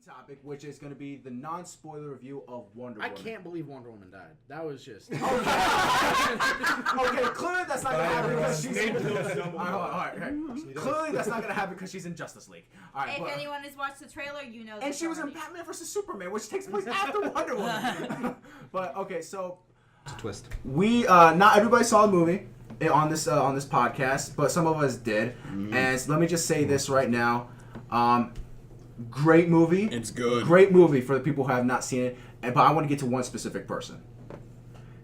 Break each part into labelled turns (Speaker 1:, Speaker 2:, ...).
Speaker 1: topic, which is going to be the non-spoiler review of Wonder
Speaker 2: I
Speaker 1: Woman.
Speaker 2: can't believe Wonder Woman died. That was just...
Speaker 1: Okay, clearly that's not going to happen because she's in... Clearly that's not going to happen because she's in Justice League. All right,
Speaker 3: If anyone has watched the trailer, you know.
Speaker 1: And she was in Batman vs. Superman, which takes place after Wonder Woman. But, okay, so...
Speaker 4: It's a twist.
Speaker 1: We, not everybody saw the movie on this podcast, but some of us did. Mm-hmm. And so let me just say this right now. Great movie.
Speaker 4: It's good.
Speaker 1: Great movie for the people who have not seen it. But I want to get to one specific person.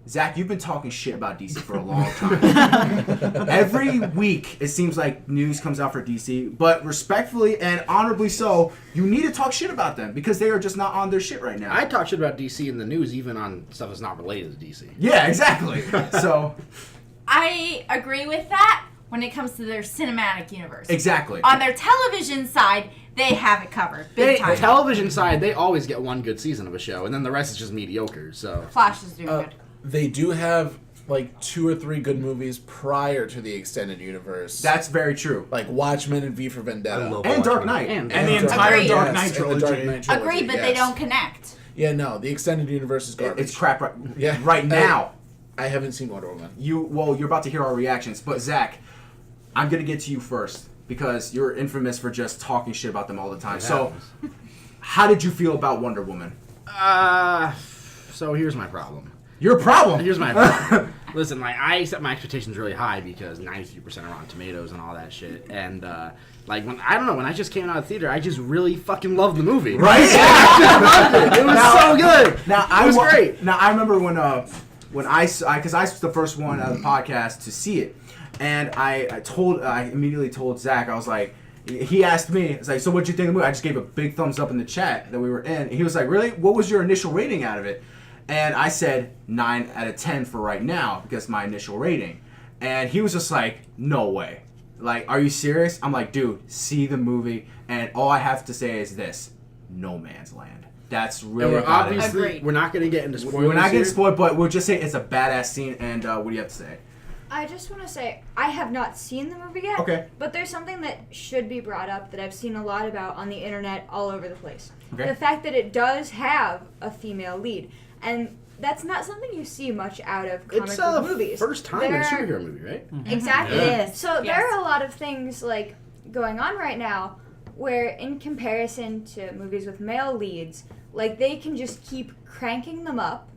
Speaker 1: Zach, you've been talking shit about DC for a long time. Every week, it seems like news comes out for DC. But respectfully and honorably so, you need to talk shit about them because they are just not on their shit right now.
Speaker 2: I talk shit about DC in the news, even on stuff that's not related to DC.
Speaker 1: Yeah, exactly. So...
Speaker 3: I agree with that when it comes to their cinematic universe.
Speaker 1: Exactly.
Speaker 3: On their television side, they have it covered. Big time.
Speaker 2: Television side, they always get one good season of a show, and then the rest is just mediocre. So
Speaker 3: Flash is doing good.
Speaker 5: They do have like 2 or 3 good movies prior to the extended universe.
Speaker 1: That's very true.
Speaker 5: Like Watchmen and V for Vendetta.
Speaker 1: And Dark Knight.
Speaker 2: And
Speaker 6: the entire
Speaker 3: Agreed.
Speaker 6: Dark Knight
Speaker 5: Yes, and the
Speaker 6: trilogy.
Speaker 5: Dark Knight trilogy.
Speaker 3: Agreed, but they don't connect.
Speaker 5: Yeah, no, the extended universe is garbage.
Speaker 1: It's crap right,
Speaker 5: Yeah.
Speaker 1: right now.
Speaker 5: I haven't seen Wonder Woman.
Speaker 1: You're about to hear our reactions, but Zach, I'm gonna get to you first because you're infamous for just talking shit about them all the time. So, how did you feel about Wonder Woman?
Speaker 2: So here's my problem.
Speaker 1: Your problem.
Speaker 2: Here's my problem. Listen, like I set my expectations really high because 93% are on Tomatoes and all that shit, and when I just came out of the theater, I just really fucking loved the movie.
Speaker 1: Right?
Speaker 2: I loved it. It was so good. It was great.
Speaker 1: Now I remember when I because I was the first one on the podcast to see it, and I immediately told Zach, I was like, he asked me, it's like, so what'd you think of the movie? I just gave a big thumbs up in the chat that we were in, and he was like, really? What was your initial rating out of it? And I said 9 out of 10 for right now because my initial rating, and he was just like, no way. Like, are you serious? I'm like, dude, see the movie, and all I have to say is this: No Man's Land. That's really
Speaker 2: And
Speaker 3: Agreed.
Speaker 2: we're not going to get into spoilers.
Speaker 1: We're not getting
Speaker 2: here.
Speaker 1: spoiled, but we'll just say it's a badass scene. And what do you have to say?
Speaker 7: I just want to say, I have not seen the movie yet.
Speaker 1: Okay.
Speaker 7: But there's something that should be brought up that I've seen a lot about on the internet all over the place.
Speaker 1: Okay.
Speaker 7: The fact that it does have a female lead. And that's not something you see much out of comic
Speaker 2: It's
Speaker 7: book movies.
Speaker 2: first time in a superhero movie, right?
Speaker 7: Exactly.
Speaker 3: It is.
Speaker 7: So
Speaker 3: Yes.
Speaker 7: there are a lot of things like going on right now where in comparison to movies with male leads, like they can just keep cranking them up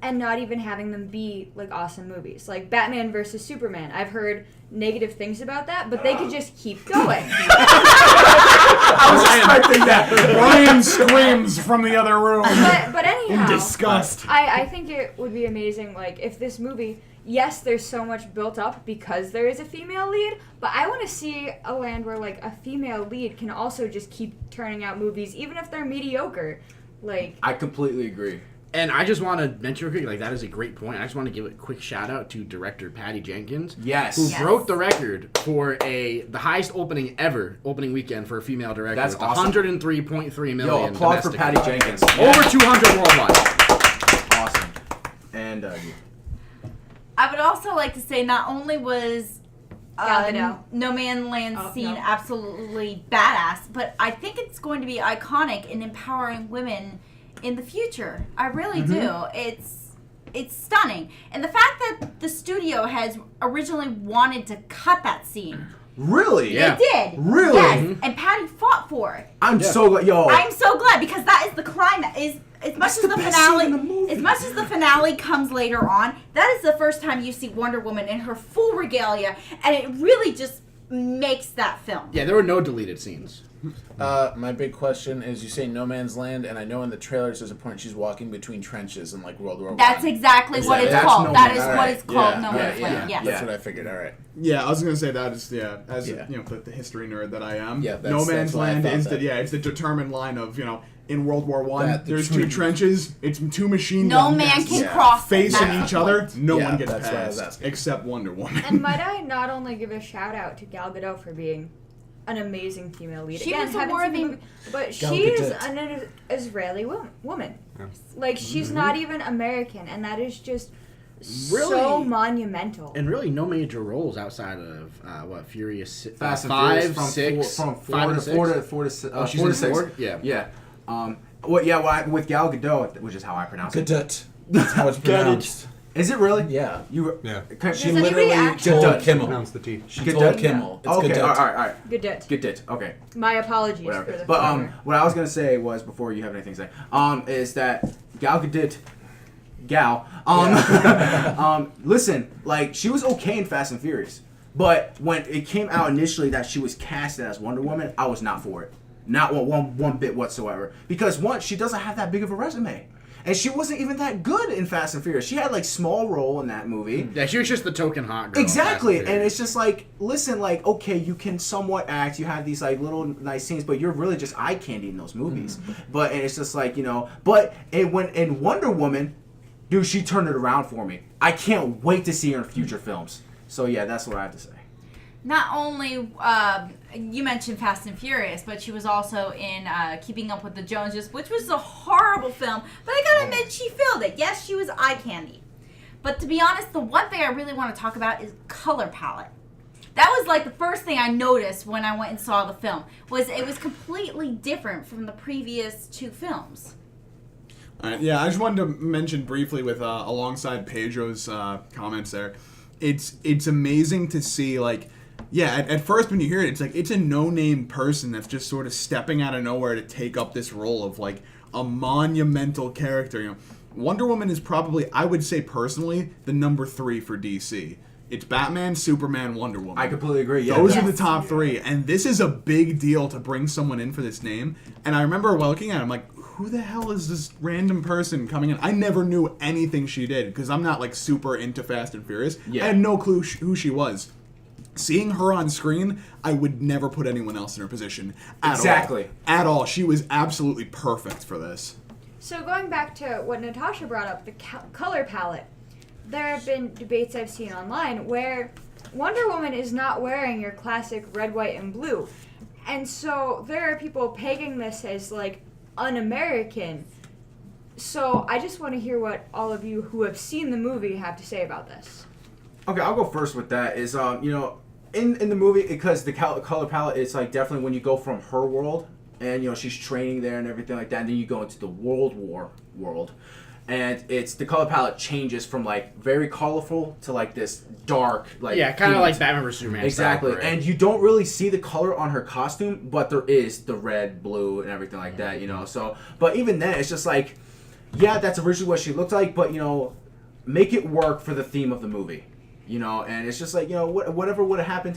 Speaker 7: and not even having them be like awesome movies. Like Batman versus Superman. I've heard negative things about that, but they could just keep going.
Speaker 1: I was expecting that.
Speaker 6: Brian screams from the other room
Speaker 7: but
Speaker 6: in
Speaker 7: anyhow,
Speaker 6: disgust.
Speaker 7: I think it would be amazing, like, if this movie, yes, there's so much built up because there is a female lead, but I want to see a land where, like, a female lead can also just keep turning out movies, even if they're mediocre. Like,
Speaker 1: I completely agree.
Speaker 2: And I just want to mention real quick, like that is a great point. I just want to give a quick shout out to director Patty Jenkins,
Speaker 1: Yes.
Speaker 2: who
Speaker 3: Yes.
Speaker 2: broke the record for the highest opening weekend for a female director.
Speaker 1: That's
Speaker 2: with
Speaker 1: awesome.
Speaker 2: 103.3 million.
Speaker 1: Yo, applaud for
Speaker 2: domestically.
Speaker 1: Patty Jenkins.
Speaker 2: Over 200 worldwide.
Speaker 1: Awesome. And
Speaker 3: I would also like to say not only was
Speaker 7: Gal Gadot.
Speaker 3: No Man's Land scene
Speaker 7: no.
Speaker 3: absolutely badass, but I think it's going to be iconic in empowering women in the future. I really do. It's stunning. And the fact that the studio has originally wanted to cut that scene.
Speaker 1: really?
Speaker 2: Yeah.
Speaker 3: They did.
Speaker 1: Really?
Speaker 3: Yes. And Patty fought for it.
Speaker 1: I'm so glad. Yo.
Speaker 3: I'm so glad because that is the climax. As much
Speaker 1: That's
Speaker 3: as
Speaker 1: the
Speaker 3: the
Speaker 1: best
Speaker 3: finale,
Speaker 1: scene in the movie.
Speaker 3: as much as the finale comes later on, that is the first time you see Wonder Woman in her full regalia, and it really just makes that film.
Speaker 2: Yeah, there were no deleted scenes.
Speaker 5: My big question is, you say No Man's Land, and I know in the trailers there's a point she's walking between trenches in like World War
Speaker 3: That's
Speaker 5: I.
Speaker 3: exactly what it's
Speaker 1: that's
Speaker 3: called.
Speaker 1: No
Speaker 3: That
Speaker 1: Man's
Speaker 3: is
Speaker 1: Land.
Speaker 3: what it's called.
Speaker 5: Yeah.
Speaker 3: No
Speaker 5: Yeah,
Speaker 3: Man's Land. Yes.
Speaker 5: That's what I figured. All right.
Speaker 6: Yeah, I was gonna say that is as
Speaker 5: Yeah.
Speaker 6: the history nerd that I am.
Speaker 5: Yeah,
Speaker 6: No Man's
Speaker 5: that's why I
Speaker 6: Land
Speaker 5: thought
Speaker 6: is
Speaker 5: that.
Speaker 6: it's the determined line of in World War One.
Speaker 5: That the
Speaker 6: There's
Speaker 5: tree-
Speaker 6: 2 trenches. It's 2 machine
Speaker 3: No
Speaker 6: gun
Speaker 3: man
Speaker 6: nests
Speaker 3: can
Speaker 5: Yeah.
Speaker 3: cross
Speaker 6: facing
Speaker 3: that
Speaker 6: each other.
Speaker 3: point.
Speaker 6: No
Speaker 5: Yeah,
Speaker 6: one gets
Speaker 5: that's what I was
Speaker 6: past
Speaker 5: asking.
Speaker 6: except Wonder Woman.
Speaker 7: and might I not only give a shout out to Gal Gadot for being an amazing female lead.
Speaker 3: She
Speaker 7: Again,
Speaker 3: was a
Speaker 7: haven't seen the
Speaker 3: worthy-
Speaker 7: movie, but
Speaker 5: Gal
Speaker 7: she is
Speaker 5: Gadot.
Speaker 7: an Israeli woman. Like, she's not even American, and that is just so monumental.
Speaker 2: And really, no major roles outside of Furious
Speaker 1: Fast and
Speaker 2: 5,
Speaker 1: Furious from
Speaker 2: 6,
Speaker 1: from
Speaker 2: 5 and 6.
Speaker 1: four to
Speaker 2: Oh, she's
Speaker 1: four
Speaker 2: in
Speaker 1: to 6.
Speaker 2: 4? Yeah.
Speaker 1: Yeah. With Gal Gadot, which is how I pronounce it.
Speaker 5: Gadot. That's how it's pronounced.
Speaker 1: Is it really?
Speaker 5: Yeah.
Speaker 4: Yeah.
Speaker 5: She
Speaker 3: anybody
Speaker 5: literally
Speaker 3: actually
Speaker 5: told Kimmel.
Speaker 4: Pronounce the T.
Speaker 5: She told Kimmel. It's
Speaker 1: Okay.
Speaker 5: Gadot.
Speaker 1: All right.
Speaker 7: Good dit.
Speaker 1: Good dit. Okay.
Speaker 7: My apologies for
Speaker 1: Whatever.
Speaker 7: the
Speaker 1: But
Speaker 7: grammar.
Speaker 1: what I was gonna say was, before you have anything to say, is that Gal Gadot, listen, like, she was okay in Fast and Furious, but when it came out initially that she was casted as Wonder Woman, I was not for it, not one bit whatsoever, because one, she doesn't have that big of a resume. And she wasn't even that good in Fast and Furious. She had like small role in that movie.
Speaker 2: Yeah, she was just the token hot girl.
Speaker 1: Exactly, and it's just like, listen, like, okay, you can somewhat act, you have these like little nice scenes, but you're really just eye candy in those movies. But and it's just like, but when in Wonder Woman, dude, she turned it around for me. I can't wait to see her in future films. So yeah, that's what I have to say.
Speaker 3: Not only you mentioned Fast and Furious, but she was also in Keeping Up with the Joneses, which was a horrible film. But I gotta admit, she filled it. Yes, she was eye candy. But to be honest, the one thing I really want to talk about is color palette. That was like the first thing I noticed when I went and saw the film. Was it was completely different from the previous 2 films.
Speaker 6: Yeah, I just wanted to mention briefly with alongside Pedro's comments there. It's amazing to see, like, yeah, at first when you hear it, it's like it's a no-name person that's just sort of stepping out of nowhere to take up this role of like a monumental character. Wonder Woman is probably, I would say personally, the number 3 for DC. It's Batman, Superman, Wonder Woman.
Speaker 1: I completely agree. Yeah,
Speaker 6: Those are
Speaker 3: Yes.
Speaker 6: the top 3, and this is a big deal to bring someone in for this name. And I remember looking at it, I'm like, who the hell is this random person coming in? I never knew anything she did because I'm not like super into Fast and Furious.
Speaker 1: Yeah.
Speaker 6: I had no clue who she was. Seeing her on screen, I would never put anyone else in her position at
Speaker 1: Exactly.
Speaker 6: all. At all. She was absolutely perfect for this.
Speaker 7: So going back to what Natasha brought up, the color palette, there have been debates I've seen online where Wonder Woman is not wearing your classic red, white, and blue. And so there are people pegging this as like un-American. So I just want to hear what all of you who have seen the movie have to say about this.
Speaker 1: Okay, I'll go first with that. Is in the movie, because the color palette, it's like definitely when you go from her world and she's training there and everything like that, and then you go into the World War world, and it's the color palette changes from like very colorful to like this dark, like,
Speaker 2: yeah, kind of
Speaker 1: pink.
Speaker 2: like Batman vs Superman.
Speaker 1: Exactly,
Speaker 2: style, right?
Speaker 1: and you don't really see the color on her costume, but there is the red, blue, and everything like that. So, but even then, it's just like, yeah, that's originally what she looked like, but make it work for the theme of the movie. And it's just like, whatever would have happened,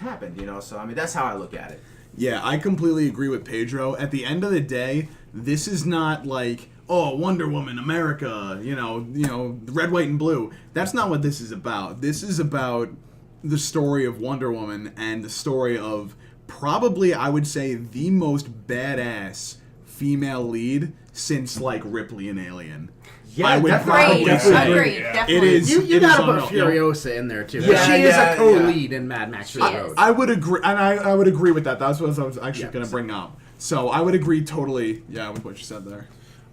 Speaker 1: so I mean, that's how I look at it.
Speaker 6: Yeah, I completely agree with Pedro. At the end of the day, this is not like, oh, Wonder Woman, America, red, white, and blue. That's not what this is about. This is about the story of Wonder Woman and the story of probably, I would say, the most badass female lead since like Ripley in Alien.
Speaker 1: Yeah,
Speaker 6: I would
Speaker 1: definitely.
Speaker 6: probably say
Speaker 3: Agreed, definitely.
Speaker 6: it is.
Speaker 2: You
Speaker 6: it is
Speaker 2: gotta put
Speaker 6: unreal.
Speaker 2: Furiosa in there too.
Speaker 1: Yeah,
Speaker 2: she is
Speaker 1: yeah,
Speaker 2: a co-lead in Mad Max Fury
Speaker 3: She is.
Speaker 2: Road.
Speaker 6: I would agree, and I would agree with that. That's what I was actually
Speaker 2: Yeah.
Speaker 6: going to bring up. So I would agree totally, with what you said there.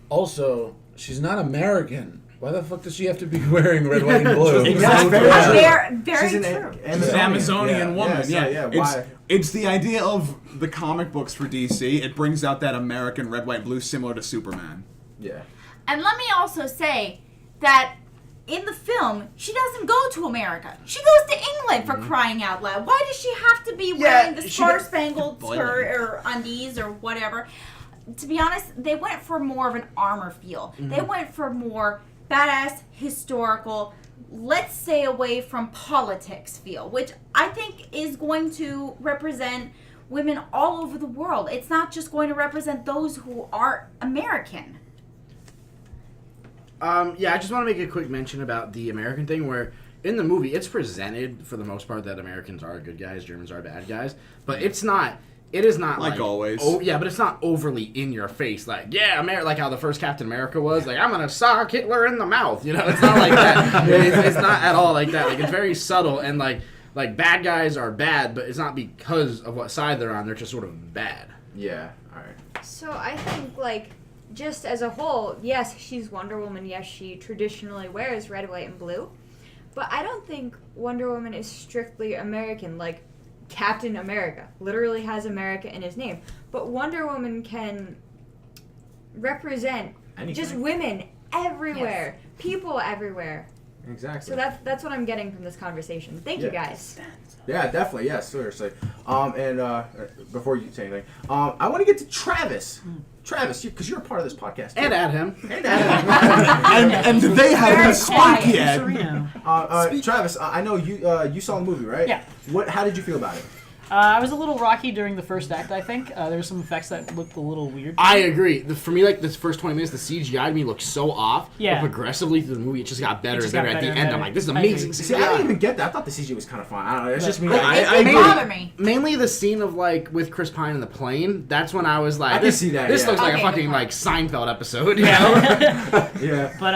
Speaker 5: Also, she's not American. Why the fuck does she have to be wearing red, white, and blue?
Speaker 1: Exactly.
Speaker 3: Very, very
Speaker 1: She's an
Speaker 3: true.
Speaker 6: She's an Amazonian
Speaker 5: Yeah.
Speaker 6: woman.
Speaker 1: Yeah,
Speaker 6: Yeah,
Speaker 1: so, why?
Speaker 6: It's the idea of the comic books for DC. It brings out that American red, white, blue, similar to Superman.
Speaker 1: Yeah.
Speaker 3: And let me also say that in the film, she doesn't go to America. She goes to England for crying out loud. Why does she have to be wearing the
Speaker 2: she
Speaker 3: star-spangled
Speaker 6: Boiling.
Speaker 3: skirt or undies or whatever? To be honest, they went for more of an armor feel. They went for more badass, historical, let's stay away from politics feel, which I think is going to represent women all over the world. It's not just going to represent those who are American.
Speaker 2: Yeah, I just want to make a quick mention about the American thing where in the movie it's presented for the most part that Americans are good guys, Germans are bad guys, but it is not
Speaker 6: Like always.
Speaker 2: Oh, yeah, but it's not overly in your face like, yeah, like how the first Captain America was, like, I'm going to sock Hitler in the mouth, it's not like that. It's not at all like that. Like, it's very subtle, and like bad guys are bad, but it's not because of what side they're on, they're just sort of bad.
Speaker 1: Yeah. All right.
Speaker 7: So I think, like, just as a whole, yes, she's Wonder Woman. Yes, she traditionally wears red, white, and blue. But I don't think Wonder Woman is strictly American. Like, Captain America literally has America in his name. But Wonder Woman can represent just women everywhere, people everywhere.
Speaker 1: Exactly.
Speaker 7: So that's what I'm getting from this conversation. Thank you guys.
Speaker 1: Yeah, definitely. Yes, seriously. Before you say anything, I want to get to Travis. Travis, because you're a part of this podcast too.
Speaker 2: And at him.
Speaker 6: and they haven't spoken yet.
Speaker 1: Travis, I know you saw the movie, right?
Speaker 4: Yeah.
Speaker 1: How did you feel about it?
Speaker 4: I was a little rocky during the first act, I think. There were some effects that looked a little weird.
Speaker 2: I agree. For me, like, this first 20 minutes, the CGI to me looked so off.
Speaker 4: Yeah.
Speaker 2: But progressively through the movie, it just got better and
Speaker 4: got
Speaker 2: better. At the
Speaker 4: better and
Speaker 2: end,
Speaker 4: better.
Speaker 2: I'm like, this is
Speaker 4: I
Speaker 2: amazing
Speaker 4: agree.
Speaker 1: See, I didn't even get that. I thought the CG was kind of fun. I don't know. It's just me.
Speaker 3: It didn't bother me.
Speaker 2: Mainly the scene of, like, with Chris Pine in the plane. That's when I was like,
Speaker 1: I can see that,
Speaker 2: This
Speaker 1: yeah.
Speaker 2: looks like
Speaker 3: Okay,
Speaker 2: a fucking,
Speaker 3: good
Speaker 2: like,
Speaker 3: point.
Speaker 2: Seinfeld episode, you know?
Speaker 1: Yeah.
Speaker 4: But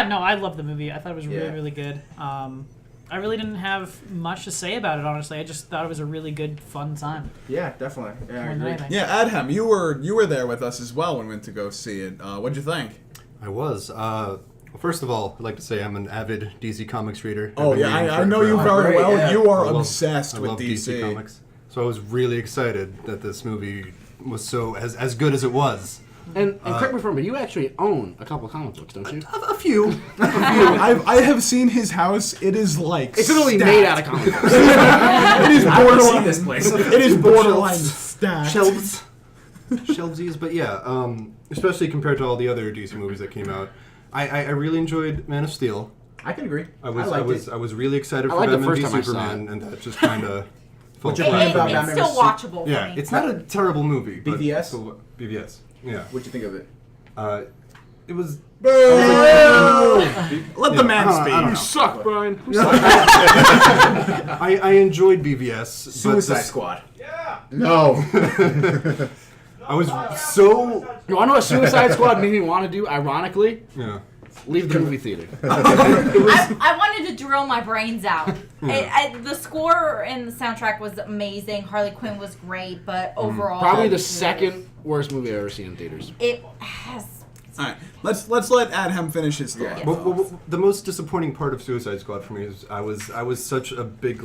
Speaker 4: no, I loved the movie. I thought it was really,
Speaker 1: Yeah.
Speaker 4: really good. I really didn't have much to say about it, honestly. I just thought it was a really good, fun time.
Speaker 1: Yeah, definitely. Yeah, I
Speaker 4: More than
Speaker 1: agree.
Speaker 4: anything.
Speaker 6: Yeah, Adham, you were there with us as well when we went to go see it. What'd you think?
Speaker 8: I was. Well, first of all, I'd like to say I'm an avid DC Comics reader.
Speaker 6: Oh
Speaker 8: I've been
Speaker 6: yeah,
Speaker 8: reading
Speaker 6: I
Speaker 8: for
Speaker 6: know you
Speaker 8: forever.
Speaker 6: very
Speaker 1: great,
Speaker 6: well.
Speaker 1: yeah.
Speaker 6: You are
Speaker 8: I love-
Speaker 6: obsessed
Speaker 8: I
Speaker 6: with
Speaker 8: love
Speaker 6: DC.
Speaker 8: Comics. So I was really excited that this movie was so as good as it was.
Speaker 2: And correct me if I'm wrong, but you actually own a couple comic books, don't you?
Speaker 8: A few.
Speaker 6: I have seen his house. It is like
Speaker 2: It's literally
Speaker 6: stacked.
Speaker 2: made out of comic books.
Speaker 6: It is
Speaker 1: I've
Speaker 6: borderline.
Speaker 1: seen this place.
Speaker 6: It is borderline stacked.
Speaker 8: Shelves. Shelvesies, but yeah, especially compared to all the other DC movies that came out. I really enjoyed Man of Steel.
Speaker 1: I can agree.
Speaker 8: I was
Speaker 1: liked it.
Speaker 8: I was really excited
Speaker 2: I
Speaker 8: for
Speaker 2: liked the
Speaker 8: Batman
Speaker 2: first
Speaker 8: v
Speaker 2: time I saw
Speaker 8: Superman, and that just kind of.
Speaker 1: What's your opinion about
Speaker 3: It's
Speaker 1: Batman
Speaker 3: still
Speaker 1: vs.
Speaker 3: watchable for
Speaker 8: Yeah,
Speaker 3: me.
Speaker 8: it's not a terrible movie. but
Speaker 1: BVS?
Speaker 8: still- BVS. Yeah.
Speaker 1: What'd you think of it?
Speaker 8: It was.
Speaker 6: Let the man
Speaker 8: I don't know.
Speaker 6: speak.
Speaker 2: Suck, Brian.
Speaker 8: I enjoyed BVS. but
Speaker 1: Suicide
Speaker 8: this-
Speaker 1: Squad.
Speaker 5: No.
Speaker 8: I was so.
Speaker 2: You want to know what Suicide Squad made me want to do, ironically?
Speaker 8: Yeah.
Speaker 2: Leave the movie theater.
Speaker 3: I wanted to drill my brains out. The score and the soundtrack was amazing. Harley Quinn was great, but overall,
Speaker 2: Probably the second worst movie I've ever seen in theaters.
Speaker 3: It has.
Speaker 6: All right, let's let Adham finish his thought.
Speaker 1: Yeah.
Speaker 8: Well, the most disappointing part of Suicide Squad for me is I was such a big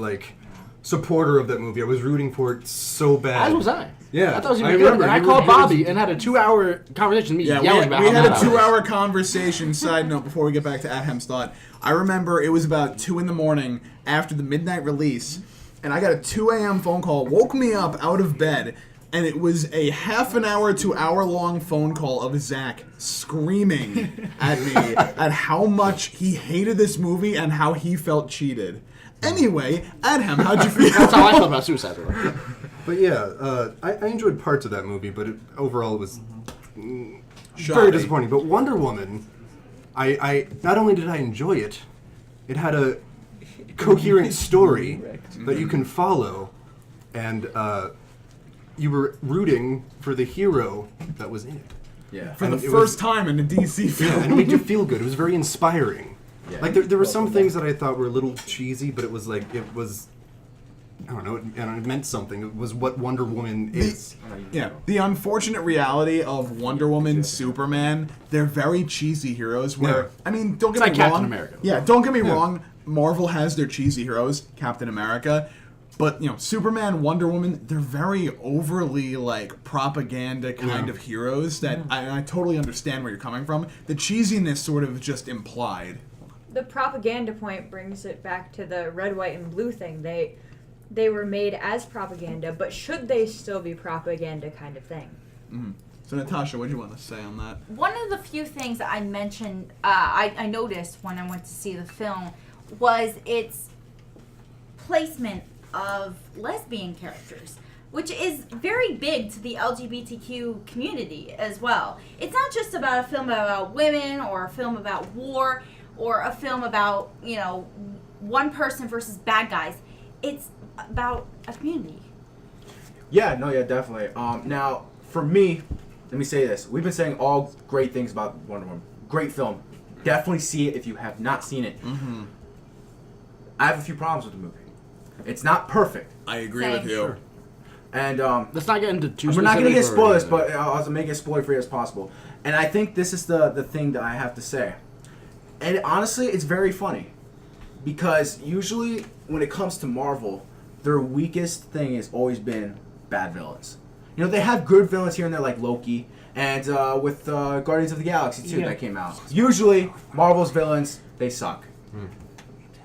Speaker 8: supporter of that movie. I was rooting for it so bad.
Speaker 2: As was I.
Speaker 8: Yeah,
Speaker 2: I thought it was
Speaker 8: I
Speaker 2: even good.
Speaker 8: remember.
Speaker 2: And I
Speaker 8: He
Speaker 2: called
Speaker 8: was-
Speaker 2: Bobby and had a 2-hour conversation with me
Speaker 6: Yeah,
Speaker 2: yelling
Speaker 6: we
Speaker 2: about
Speaker 6: had
Speaker 2: how
Speaker 6: a
Speaker 2: bad I was.
Speaker 6: 2-hour conversation. Side note before we get back to Adham's thought. I remember it was about 2 a.m. after the midnight release, and I got a 2 a.m. phone call. Woke me up out of bed, and it was a half an hour to hour-long phone call of Zach screaming at me at how much he hated this movie and how he felt cheated. Anyway, Adham, how'd you feel?
Speaker 2: That's how I felt about Suicide Squad.
Speaker 8: But yeah, I enjoyed parts of that movie, but overall it was very
Speaker 6: Shoddy.
Speaker 8: disappointing. But Wonder Woman, I not only did I enjoy it, it had a coherent story that you can follow, and you were rooting for the hero that was in it.
Speaker 1: Yeah.
Speaker 6: For the
Speaker 8: And it
Speaker 6: first
Speaker 8: was-
Speaker 6: time in a DC film.
Speaker 8: And it made you feel good. It was very inspiring.
Speaker 1: Yeah.
Speaker 8: Like there were some things that I thought were a little cheesy, but it was I don't know, it meant something. It was what Wonder Woman is.
Speaker 6: Yeah, the unfortunate reality of Wonder Woman, Superman, they're very cheesy heroes where,
Speaker 8: Yeah.
Speaker 6: I mean, don't get
Speaker 2: like
Speaker 6: me wrong.
Speaker 2: Captain America.
Speaker 6: Yeah, don't get me wrong. Marvel has their cheesy heroes, Captain America, but, Superman, Wonder Woman, they're very overly, propaganda kind of heroes that I totally understand where you're coming from. The cheesiness sort of just implied.
Speaker 7: The propaganda point brings it back to the red, white, and blue thing. They were made as propaganda, but should they still be propaganda kind of thing?
Speaker 6: So, Natasha, what do you want to say on that?
Speaker 3: One of the few things that I mentioned, I noticed when I went to see the film, was its placement of lesbian characters, which is very big to the LGBTQ community as well. It's not just about a film about women or a film about war or a film about, one person versus bad guys. It's about a community.
Speaker 1: Yeah, no, yeah, definitely. Now, for me, let me say this. We've been saying all great things about Wonder Woman. Great film. Definitely see it if you have not seen it.
Speaker 6: Mm-hmm.
Speaker 1: I have a few problems with the movie. It's not perfect.
Speaker 6: I agree
Speaker 3: Same.
Speaker 6: with you.
Speaker 1: Sure. And
Speaker 2: Let's not get into too
Speaker 1: we're not going to get
Speaker 2: specific
Speaker 1: spoilers,
Speaker 2: or-
Speaker 1: but I'll make it spoiler-free as possible. And I think this is the thing that I have to say. And honestly, it's very funny. because usually when it comes to Marvel, their weakest thing has always been bad villains. You know, they have good villains here and there like Loki, and with Guardians of the Galaxy too that came out. Usually, Marvel's villains, they suck.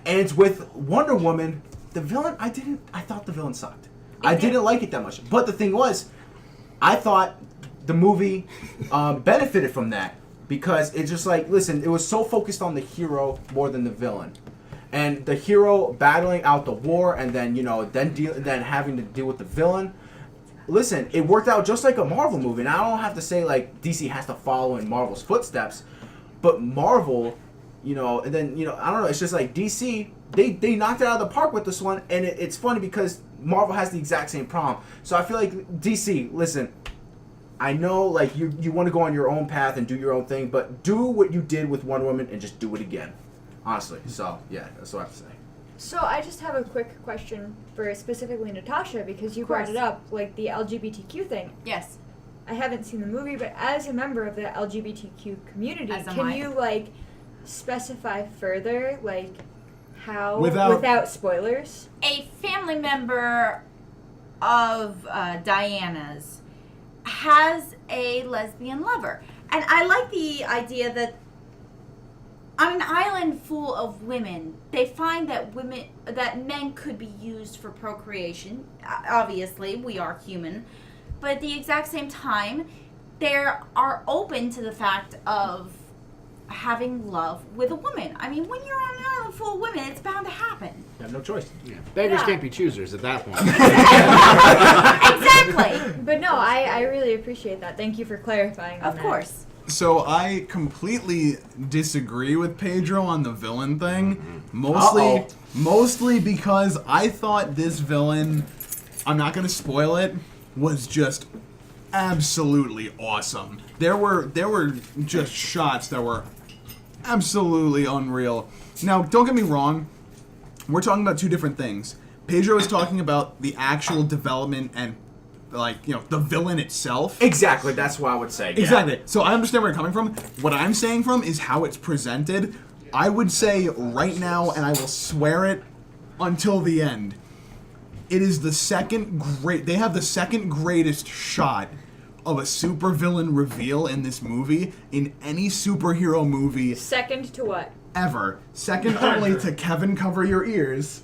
Speaker 1: And with Wonder Woman, the villain, I thought the villain sucked. I didn't like it that much. But the thing was, I thought the movie benefited from that. Because it's just like, listen, it was so focused on the hero more than the villain. And the hero battling out the war and then, you know, then having to deal with the villain. Listen, it worked out just like a Marvel movie. And I don't have to say, like, DC has to follow in Marvel's footsteps. But Marvel, you know, and then, you know, I don't know, it's just like DC, they knocked it out of the park with this one. And it's funny because Marvel has the exact same problem. So I feel like DC, listen, I know, like, you want to go on your own path and do your own thing, but do what you did with Wonder Woman and just do it again. Honestly. So, yeah, that's what I have to say.
Speaker 7: So I just have a quick question for specifically Natasha, because you brought it up, like the LGBTQ thing.
Speaker 3: Yes.
Speaker 7: I haven't seen the movie, but as a member of the LGBTQ community, can you, like, specify further, like, how, without spoilers?
Speaker 3: A family member of Diana's has a lesbian lover. And I like the idea that on an island full of women, they find that men could be used for procreation. Obviously, we are human. But at the exact same time, they are open to the fact of having love with a woman. I mean, when you're on an island full of women, it's bound to happen.
Speaker 1: You have no choice.
Speaker 2: Yeah. Beggars can't be choosers at that point.
Speaker 3: Exactly.
Speaker 7: But no, I really appreciate that. Thank you for clarifying on
Speaker 3: Of
Speaker 7: that.
Speaker 3: course.
Speaker 6: So I completely disagree with Pedro on the villain thing.
Speaker 1: Uh-oh.
Speaker 6: Mostly because I thought this villain, I'm not gonna spoil it, was just absolutely awesome. There were just shots that were absolutely unreal. Now, don't get me wrong, we're talking about two different things. Pedro is talking about the actual development and, like, you know, the villain itself.
Speaker 1: Exactly, that's what I would say. Yeah.
Speaker 6: Exactly. So I understand where you're coming from. What I'm saying from is how it's presented. I would say right now, and I will swear it until the end, it is the they have the second greatest shot of a supervillain reveal in this movie, in any superhero movie
Speaker 7: Second to what?
Speaker 6: ever. Second only to Kevin Cover Your Ears.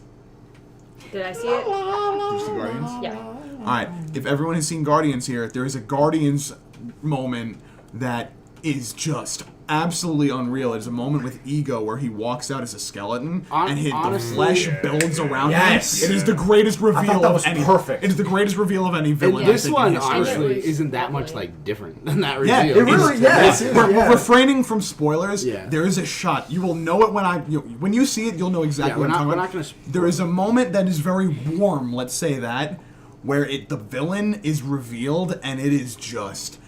Speaker 7: Did I see it?
Speaker 6: Just the Guardians?
Speaker 7: Yeah.
Speaker 6: Alright, if everyone has seen Guardians here, there is a Guardians moment that is just absolutely unreal. It's a moment with Ego where he walks out as a skeleton and the flesh builds around him. It is the greatest reveal of any. Perfect. It is the greatest reveal of any villain.
Speaker 2: This one,
Speaker 6: in history.
Speaker 2: honestly, isn't that much like different than that reveal.
Speaker 6: Yeah, it really
Speaker 1: is.
Speaker 6: Refraining from spoilers,
Speaker 2: Yeah.
Speaker 6: there is a shot. You will know it when you see it. You'll know exactly what I'm talking about. There is a moment that is very warm. Let's say that, where the villain is revealed, and it is just.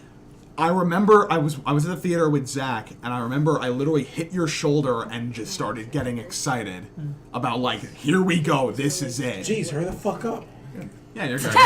Speaker 6: I remember I was at the theater with Zach, and I remember I literally hit your shoulder and just started getting excited about, like, here we go, this is it.
Speaker 5: Jeez, hurry the fuck up.
Speaker 6: Yeah, you're good. So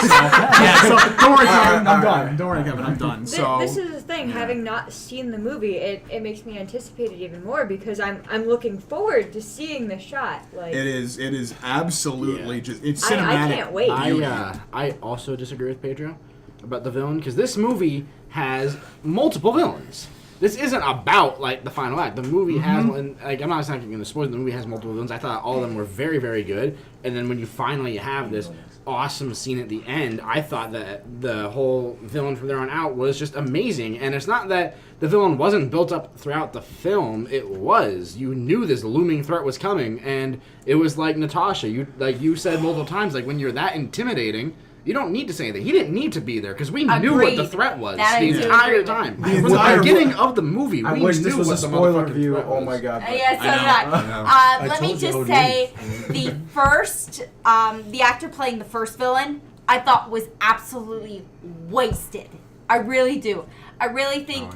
Speaker 6: don't worry, Kevin, I'm done. Don't worry, Kevin, I'm done. So
Speaker 7: This is the thing. Having not seen the movie, it makes me anticipate it even more, because I'm looking forward to seeing the shot. Like,
Speaker 6: it is absolutely just it's
Speaker 7: I
Speaker 6: cinematic.
Speaker 7: can't wait.
Speaker 2: I also disagree with Pedro about the villain, because this movie has multiple villains. This isn't about, like, the final act. The movie has, and, like, I'm not going to spoil it, the movie has multiple villains. I thought all of them were very, very good. And then when you finally have this awesome scene at the end, I thought that the whole villain from there on out was just amazing. And it's not that the villain wasn't built up throughout the film. It was. You knew this looming threat was coming. And it was like Natasha. You said multiple times, like, when you're that intimidating, you don't need to say anything. He didn't need to be there because we knew what the threat was the entire time. From the beginning of the movie, we
Speaker 1: wish
Speaker 2: knew
Speaker 1: this was
Speaker 2: what
Speaker 1: a
Speaker 2: the
Speaker 1: spoiler
Speaker 2: motherfucking
Speaker 1: review.
Speaker 2: threat
Speaker 1: Oh
Speaker 2: was.
Speaker 1: my god.
Speaker 3: Yeah, so
Speaker 6: I
Speaker 3: did I. Let me
Speaker 5: told you
Speaker 3: just
Speaker 5: OD.
Speaker 3: say, the first, the actor playing the first villain, I thought was absolutely wasted. I really do. I really think,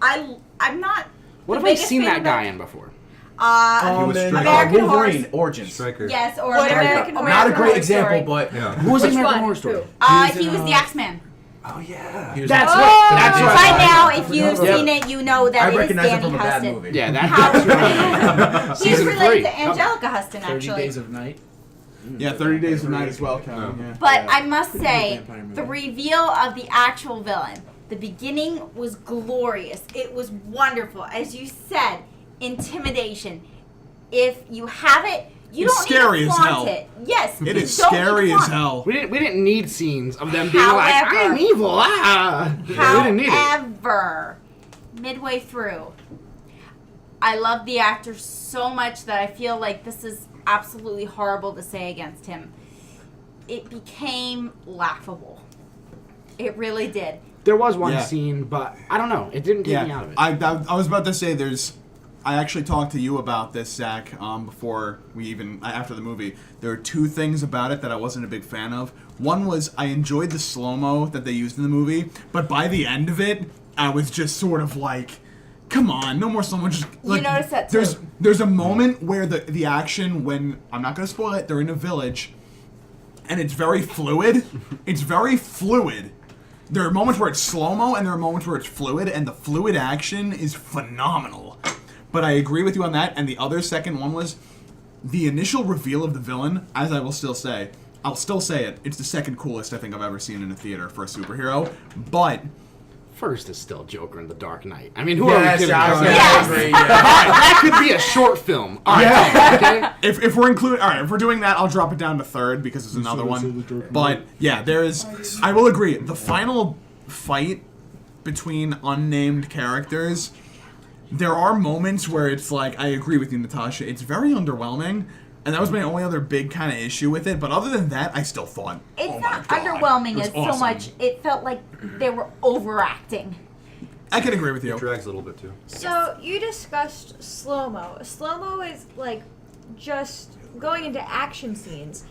Speaker 3: I'm not.
Speaker 2: What
Speaker 3: the
Speaker 2: have I
Speaker 3: biggest
Speaker 2: seen
Speaker 3: fan
Speaker 2: that
Speaker 3: of
Speaker 2: guy in before?
Speaker 6: He was
Speaker 1: And,
Speaker 6: Striker.
Speaker 3: American
Speaker 1: Wolverine
Speaker 3: Horse.
Speaker 1: Origins.
Speaker 8: Striker.
Speaker 3: Yes, or
Speaker 7: What
Speaker 3: American
Speaker 1: Not a great
Speaker 3: Horror
Speaker 1: example,
Speaker 3: Story.
Speaker 1: but
Speaker 8: Yeah.
Speaker 2: Who was in
Speaker 7: Which
Speaker 2: American
Speaker 7: one?
Speaker 2: Horror Story?
Speaker 7: Who?
Speaker 3: He was the Axeman.
Speaker 8: Oh yeah.
Speaker 2: That's what
Speaker 3: By now, if you've
Speaker 1: Yep.
Speaker 3: seen it, you know that
Speaker 1: I
Speaker 3: it is
Speaker 1: recognize it
Speaker 3: Danny
Speaker 1: from a bad
Speaker 3: Huston.
Speaker 1: movie.
Speaker 2: Yeah,
Speaker 3: How
Speaker 2: that's
Speaker 3: He's
Speaker 2: Season
Speaker 3: related
Speaker 2: 3.
Speaker 3: to Angelica Huston,
Speaker 2: 30
Speaker 3: actually.
Speaker 2: Days of Night.
Speaker 6: Yeah, 30 Days of Night as well, Kevin. Yeah.
Speaker 3: But I must say,
Speaker 2: Vampire movie.
Speaker 3: the reveal of the actual villain, the beginning was glorious. It was wonderful. As you said, intimidation. If you have it, you
Speaker 6: It's
Speaker 3: don't
Speaker 6: scary
Speaker 3: need to
Speaker 6: as
Speaker 3: flaunt
Speaker 6: hell.
Speaker 3: it. Yes,
Speaker 6: It
Speaker 3: you
Speaker 6: is
Speaker 3: don't need to
Speaker 6: scary as
Speaker 3: flaunt it.
Speaker 6: hell.
Speaker 2: We didn't need scenes of them being like,
Speaker 3: However-
Speaker 2: I'm evil. We didn't need it.
Speaker 3: However, midway through, I love the actor so much that I feel like this is absolutely horrible to say against him. It became laughable. It really did.
Speaker 2: There was one
Speaker 6: Yeah.
Speaker 2: scene, but I don't know. It didn't take me out of it.
Speaker 6: I was about to say I actually talked to you about this, Zach, before after the movie. There were two things about it that I wasn't a big fan of. One was I enjoyed the slow-mo that they used in the movie, but by the end of it, I was just sort of like, come on, no more slow-mo. Just, like,
Speaker 3: noticed that too.
Speaker 6: There's a moment where the action, when, I'm not going to spoil it, they're in a village, and it's very fluid. It's very fluid. There are moments where it's slow-mo, and there are moments where it's fluid, and the fluid action is phenomenal. But I agree with you on that, and the other second one was the initial reveal of the villain, as I will still say. I'll still say it. It's the second coolest I think I've ever seen in a theater for a superhero. But
Speaker 2: First is still Joker in the Dark Knight. I mean, who
Speaker 1: Yes,
Speaker 2: are we kidding?
Speaker 1: I was gonna
Speaker 3: Yes.
Speaker 1: agree, yeah.
Speaker 2: That could be a short film. All right, okay?
Speaker 6: if we're doing that, I'll drop it down to third because it's another one. But yeah, I will agree. The final fight between unnamed characters, there are moments where it's like, I agree with you, Natasha, it's very underwhelming, and that was my only other big kind of issue with it, but other than that, I still thought,
Speaker 3: It's
Speaker 6: oh my
Speaker 3: not
Speaker 6: God,
Speaker 3: underwhelming
Speaker 6: it was
Speaker 3: as so
Speaker 6: awesome.
Speaker 3: much. It felt like they were overacting.
Speaker 6: I can agree with you.
Speaker 8: It drags a little bit too.
Speaker 7: So you discussed slow-mo. Slow-mo is like just going into action scenes.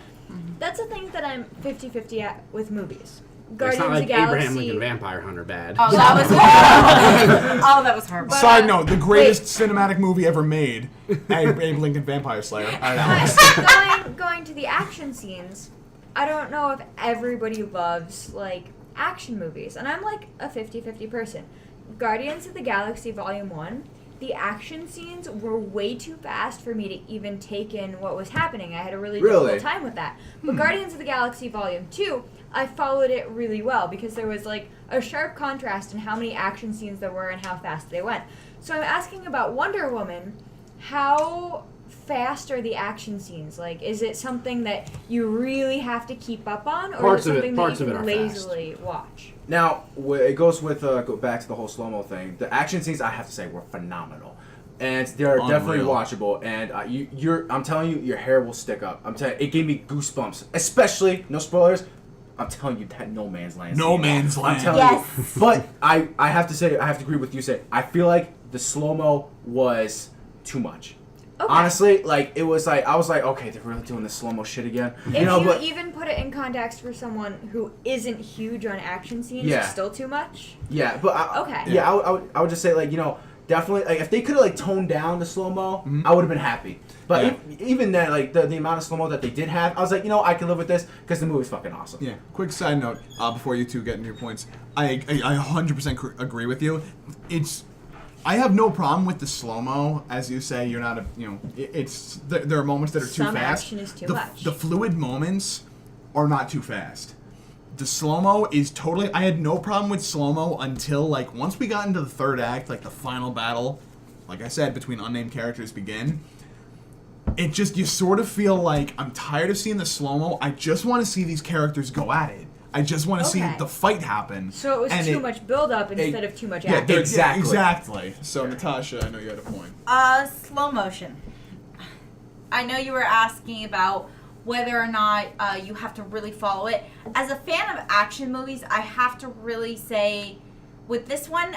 Speaker 7: That's a thing that I'm 50-50 at with movies.
Speaker 2: It's
Speaker 7: Guardians
Speaker 2: not
Speaker 7: of
Speaker 2: like
Speaker 7: the
Speaker 2: Abraham
Speaker 7: Galaxy.
Speaker 2: Lincoln Vampire Hunter bad.
Speaker 3: Oh, that was horrible. Oh, that was horrible.
Speaker 6: Side note, the greatest cinematic movie ever made, Abe Lincoln Vampire Slayer. I don't know.
Speaker 7: going to the action scenes, I don't know if everybody loves like action movies, and I'm like a 50-50 person. Guardians of the Galaxy Volume 1, the action scenes were way too fast for me to even take in what was happening. I had a really difficult time with that. But Guardians of the Galaxy Volume 2, I followed it really well because there was like a sharp contrast in how many action scenes there were and how fast they went. So I'm asking about Wonder Woman, how fast are the action scenes? Like, is it something that you really have to keep up on, or
Speaker 2: Parts
Speaker 7: is it
Speaker 2: of it-
Speaker 7: something
Speaker 2: parts
Speaker 7: that you
Speaker 2: of
Speaker 7: can
Speaker 2: it are fast.
Speaker 7: lazily watch?
Speaker 1: Now, it goes with go back to the whole slow-mo thing. The action scenes, I have to say, were phenomenal, and they're definitely
Speaker 6: Unreal.
Speaker 1: watchable. And I'm telling you, your hair will stick up. I'm telling you, it gave me goosebumps. Especially, no spoilers, I'm telling you that No Man's Land.
Speaker 6: No
Speaker 1: scene.
Speaker 6: Man's Land.
Speaker 1: I'm telling
Speaker 3: Yes.
Speaker 1: you. But I have to say, I have to agree with you. Say, I feel like the slow-mo was too much.
Speaker 7: Okay.
Speaker 1: Honestly, like it was like I was like, okay, they're really doing this slow-mo shit again.
Speaker 7: If you
Speaker 1: but
Speaker 7: even put it in context for someone who isn't huge on action scenes,
Speaker 1: Yeah.
Speaker 7: it's still too much.
Speaker 1: yeah, but
Speaker 7: Okay.
Speaker 1: Yeah, I would just say like definitely like if they could have like toned down the slow mo, I would have been happy. But
Speaker 6: Yeah.
Speaker 1: even then, like the amount of slow mo that they did have, I was like, I can live with this because the movie's fucking awesome.
Speaker 6: Yeah. Quick side note before you two get into your points, I 100% agree with you. I have no problem with the slow mo, as you say. You're not there are moments that are too
Speaker 7: Some
Speaker 6: fast.
Speaker 7: action is too
Speaker 6: the,
Speaker 7: much.
Speaker 6: The fluid moments are not too fast. The slow mo is totally. I had no problem with slow mo until like once we got into the third act, like the final battle, like I said, between unnamed characters begin. It just you sort of feel like I'm tired of seeing the slow mo. I just want to see these characters go at it. I just want to see
Speaker 7: Okay.
Speaker 6: the fight happen.
Speaker 7: So it was
Speaker 6: And
Speaker 7: too much build up instead of too much
Speaker 6: Yeah,
Speaker 7: action.
Speaker 1: Exactly.
Speaker 6: So Natasha, I know you had a point.
Speaker 3: Slow motion. I know you were asking about whether or not you have to really follow it. As a fan of action movies, I have to really say, with this one,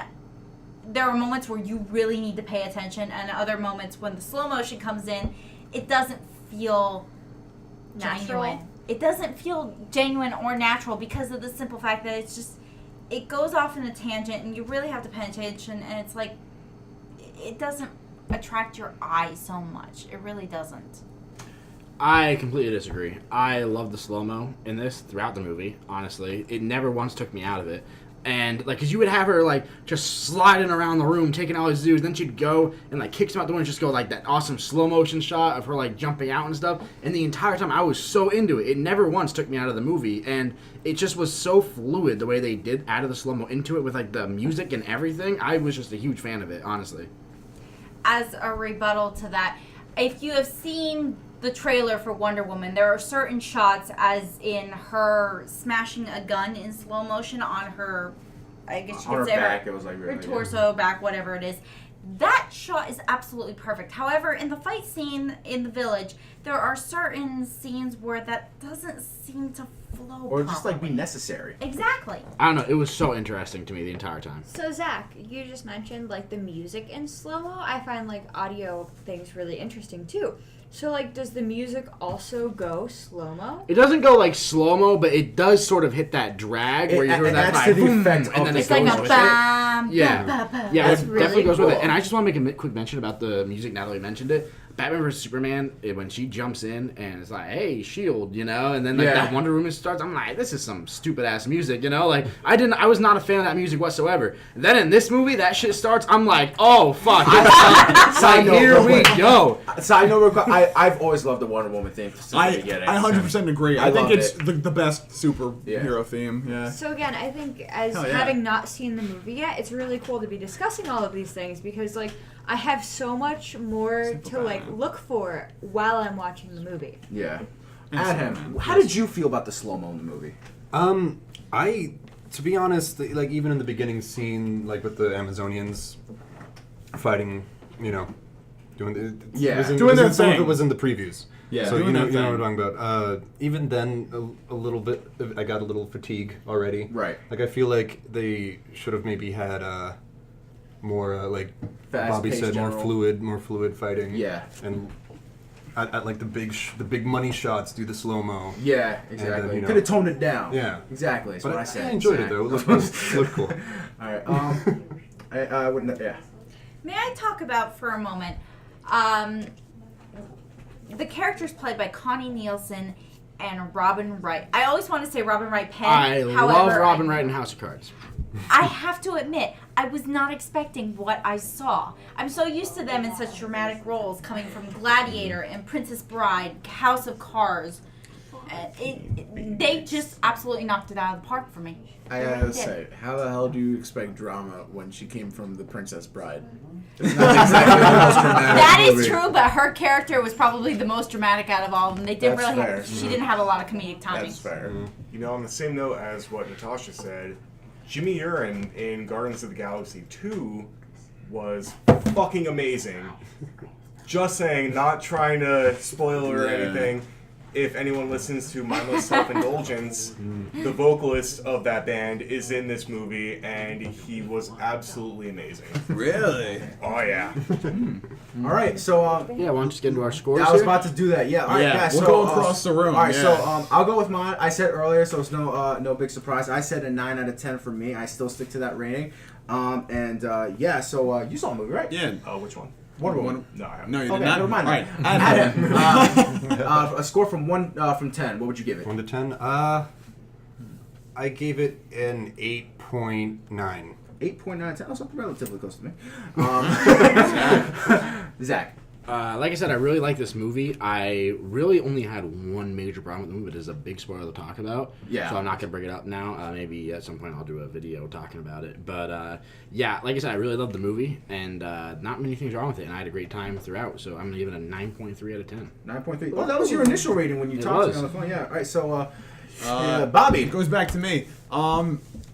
Speaker 3: there are moments where you really need to pay attention, and other moments when the slow motion comes in, it doesn't feel
Speaker 7: Natural?
Speaker 3: genuine. It doesn't feel genuine or natural because of the simple fact that it goes off in a tangent, and you really have to pay attention, and it's like, it doesn't attract your eye so much. It really doesn't.
Speaker 2: I completely disagree. I love the slow-mo in this throughout the movie, honestly. It never once took me out of it. And, like, because you would have her, like, just sliding around the room, taking all his dudes, then she'd go and, like, kick him out the window and just go, like, that awesome slow-motion shot of her, like, jumping out and stuff. And the entire time, I was so into it. It never once took me out of the movie. And it just was so fluid the way they did added the slow-mo into it with, like, the music and everything. I was just a huge fan of it, honestly.
Speaker 3: As a rebuttal to that, if you have seen the trailer for Wonder Woman, there are certain shots, as in her smashing a gun in slow motion on her, I guess you
Speaker 1: On
Speaker 3: could
Speaker 1: her
Speaker 3: say
Speaker 1: back,
Speaker 3: her,
Speaker 1: it was like
Speaker 3: her
Speaker 1: really,
Speaker 3: torso, back, whatever it is. That shot is absolutely perfect. However, in the fight scene in the village, there are certain scenes where that doesn't seem to flow
Speaker 1: Or just like be
Speaker 3: properly.
Speaker 1: necessary.
Speaker 3: Exactly.
Speaker 2: I don't know. It was so interesting to me the entire time.
Speaker 7: So Zach, you just mentioned like the music in slow-mo. I find like audio things really interesting too. So like, does the music also go slow-mo?
Speaker 2: It doesn't go like slow-mo, but it does sort of hit that drag where you hear
Speaker 1: It
Speaker 2: that
Speaker 1: adds to the
Speaker 2: boom,
Speaker 1: effect
Speaker 2: and
Speaker 1: of
Speaker 2: then
Speaker 1: the
Speaker 2: it
Speaker 3: It's like
Speaker 2: goes
Speaker 3: a
Speaker 2: with it.
Speaker 3: bam,
Speaker 2: Yeah.
Speaker 3: bam, bam.
Speaker 2: Yeah,
Speaker 7: That's
Speaker 2: it
Speaker 7: really
Speaker 2: definitely goes with
Speaker 7: cool.
Speaker 2: it. And I just want to make a quick mention about the music now that we mentioned it. Batman vs Superman, when she jumps in and it's like, "Hey, shield," you know, and then like
Speaker 1: Yeah.
Speaker 2: that Wonder Woman starts. I'm like, "This is some stupid ass music," you know. Like I was not a fan of that music whatsoever. And then in this movie, that shit starts. I'm like, "Oh fuck!"
Speaker 1: Side note,
Speaker 2: Here
Speaker 1: real
Speaker 2: we
Speaker 1: quick.
Speaker 2: go.
Speaker 1: Side note, real quick, I've always loved the Wonder Woman theme since the beginning.
Speaker 6: I 100% agree.
Speaker 1: I
Speaker 6: I think
Speaker 1: love
Speaker 6: it's
Speaker 1: it.
Speaker 6: the best superhero theme. Yeah.
Speaker 7: So again, I think as
Speaker 6: Hell yeah.
Speaker 7: having not seen the movie yet, it's really cool to be discussing all of these things because like I have so much more to like look for while I'm watching the movie.
Speaker 1: Yeah. Adam, how did you feel about the slow-mo in the movie?
Speaker 8: To be honest, like even in the beginning scene, like with the Amazonians fighting, you know, doing
Speaker 1: Yeah.
Speaker 6: Doing their
Speaker 8: some of it
Speaker 6: thing.
Speaker 8: was in the previews.
Speaker 1: Yeah.
Speaker 8: So
Speaker 6: Doing
Speaker 8: you know
Speaker 6: their
Speaker 8: what I'm
Speaker 6: thing.
Speaker 8: talking about. Even then, a little bit, I got a little fatigue already.
Speaker 1: Right.
Speaker 8: Like I feel like they should have maybe had more like Bobby
Speaker 1: Fast-paced
Speaker 8: said,
Speaker 1: general.
Speaker 8: more fluid fighting.
Speaker 1: Yeah.
Speaker 8: And at like the big money shots, do the slow mo.
Speaker 1: Yeah,
Speaker 8: And
Speaker 1: exactly.
Speaker 8: then, you know.
Speaker 1: Could have toned it down.
Speaker 8: Yeah.
Speaker 1: Exactly. That's
Speaker 8: But
Speaker 1: what I
Speaker 8: I
Speaker 1: said.
Speaker 8: enjoyed
Speaker 1: Zach.
Speaker 8: it though. It looked cool.
Speaker 1: All right. I wouldn't. Yeah.
Speaker 3: May I talk about for a moment the characters played by Connie Nielsen and Robin Wright. I always want to say Robin Wright Penn.
Speaker 2: I
Speaker 3: however,
Speaker 2: love Robin Wright in House of Cards.
Speaker 3: I have to admit, I was not expecting what I saw. I'm so used to them in such dramatic roles, coming from Gladiator and Princess Bride, House of Cards. They just absolutely knocked it out of the park for me.
Speaker 5: I gotta say, how the hell do you expect drama when she came from The Princess Bride? It's not exactly the most dramatic
Speaker 3: That is
Speaker 5: movie.
Speaker 3: true, but her character was probably the most dramatic out of all of them. They didn't
Speaker 5: That's
Speaker 3: really.
Speaker 5: fair.
Speaker 3: She didn't have a lot of comedic timing.
Speaker 5: That's fair.
Speaker 9: You know, on the same note as what Natasha said, Jimmy Urine in Guardians of the Galaxy 2 was fucking amazing. Just saying, not trying to spoil or
Speaker 5: Yeah.
Speaker 9: anything. If anyone listens to Mindless Self-Indulgence, the vocalist of that band is in this movie, and he was absolutely amazing.
Speaker 5: Really?
Speaker 9: Oh, yeah.
Speaker 1: All right. So
Speaker 2: Yeah, why don't you just get into our scores
Speaker 1: I was
Speaker 2: here?
Speaker 1: about to do that. Yeah. All right,
Speaker 5: Yeah,
Speaker 1: guys.
Speaker 5: we'll
Speaker 1: so,
Speaker 5: go across the room,
Speaker 1: All right.
Speaker 5: yeah.
Speaker 1: So I'll go with mine. I said earlier, so it's no big surprise. I said a 9 out of 10 for me. I still stick to that rating. Yeah. So you saw the movie, right?
Speaker 6: Yeah.
Speaker 9: Oh, which one?
Speaker 1: Wonder Woman.
Speaker 9: No, I haven't.
Speaker 6: No, you
Speaker 1: Okay,
Speaker 6: did not.
Speaker 1: never mind.
Speaker 6: All right.
Speaker 1: Adam, a score from 1 from 10. What would you give it?
Speaker 8: 1 to 10. I gave it an 8.9.
Speaker 1: 8.9, 10. Oh, something relatively close to me. Zach.
Speaker 2: Like I said, I really like this movie. I really only had one major problem with the movie, but it's a big spoiler to talk about.
Speaker 1: Yeah.
Speaker 2: So I'm not going to bring it up now. Maybe at some point I'll do a video talking about it. But yeah, like I said, I really loved the movie, and not many things wrong with it, and I had a great time throughout. So I'm going to give it a 9.3 out of 10.
Speaker 1: 9.3. Oh, that was your initial rating when you
Speaker 2: It
Speaker 1: talked to
Speaker 2: was.
Speaker 1: me on the phone. Yeah. All right. So, Bobby.
Speaker 6: It goes back to me.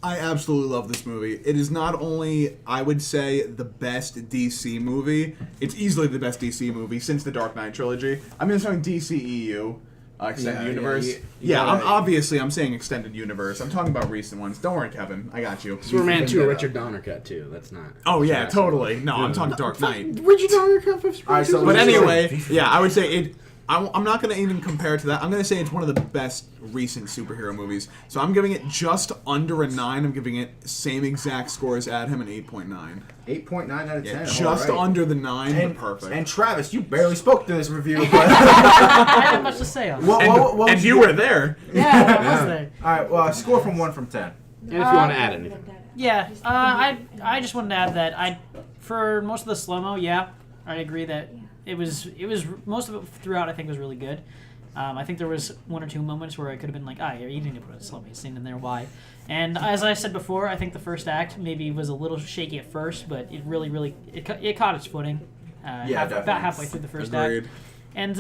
Speaker 6: I absolutely love this movie. It is not only, I would say, the best DC movie. It's easily the best DC movie since the Dark Knight trilogy. I mean, I'm talking DCEU, extended
Speaker 1: Yeah,
Speaker 6: universe.
Speaker 1: you
Speaker 6: Yeah,
Speaker 1: gotta-
Speaker 6: I'm saying extended universe. I'm talking about recent ones. Don't worry, Kevin. I got you.
Speaker 2: Superman 2, Richard Donner cut too. That's not.
Speaker 6: Oh yeah,
Speaker 2: Jurassic
Speaker 6: totally. No, I'm talking Dark Knight.
Speaker 2: Richard Donner cut for
Speaker 1: All right, so
Speaker 6: But
Speaker 1: let's-
Speaker 6: anyway, yeah, I would say it. I'm not going to even compare it to that. I'm going to say it's one of the best recent superhero movies. So I'm giving it just under a 9. I'm giving it same exact score as Adham, an 8.9.
Speaker 1: 8.9 out of 10.
Speaker 6: Yeah, just
Speaker 1: all right.
Speaker 6: under the 9,
Speaker 1: And,
Speaker 6: but perfect.
Speaker 1: and Travis, you barely spoke to this review, but
Speaker 4: I had much to say on it.
Speaker 1: what
Speaker 6: and
Speaker 1: was
Speaker 6: you were there.
Speaker 4: Yeah, I was there.
Speaker 1: All right, well, score from 1 from 10.
Speaker 2: And if you want to add anything.
Speaker 4: Yeah, I just wanted to add that for most of the slow-mo, yeah, I agree that it was most of it throughout I think was really good. I think there was 1 or 2 moments where I could have been like, you need to put a slow-mo scene in there, why? And as I said before, I think the first act maybe was a little shaky at first, but it really it caught its footing. About halfway through the first
Speaker 6: Agreed.
Speaker 4: act. And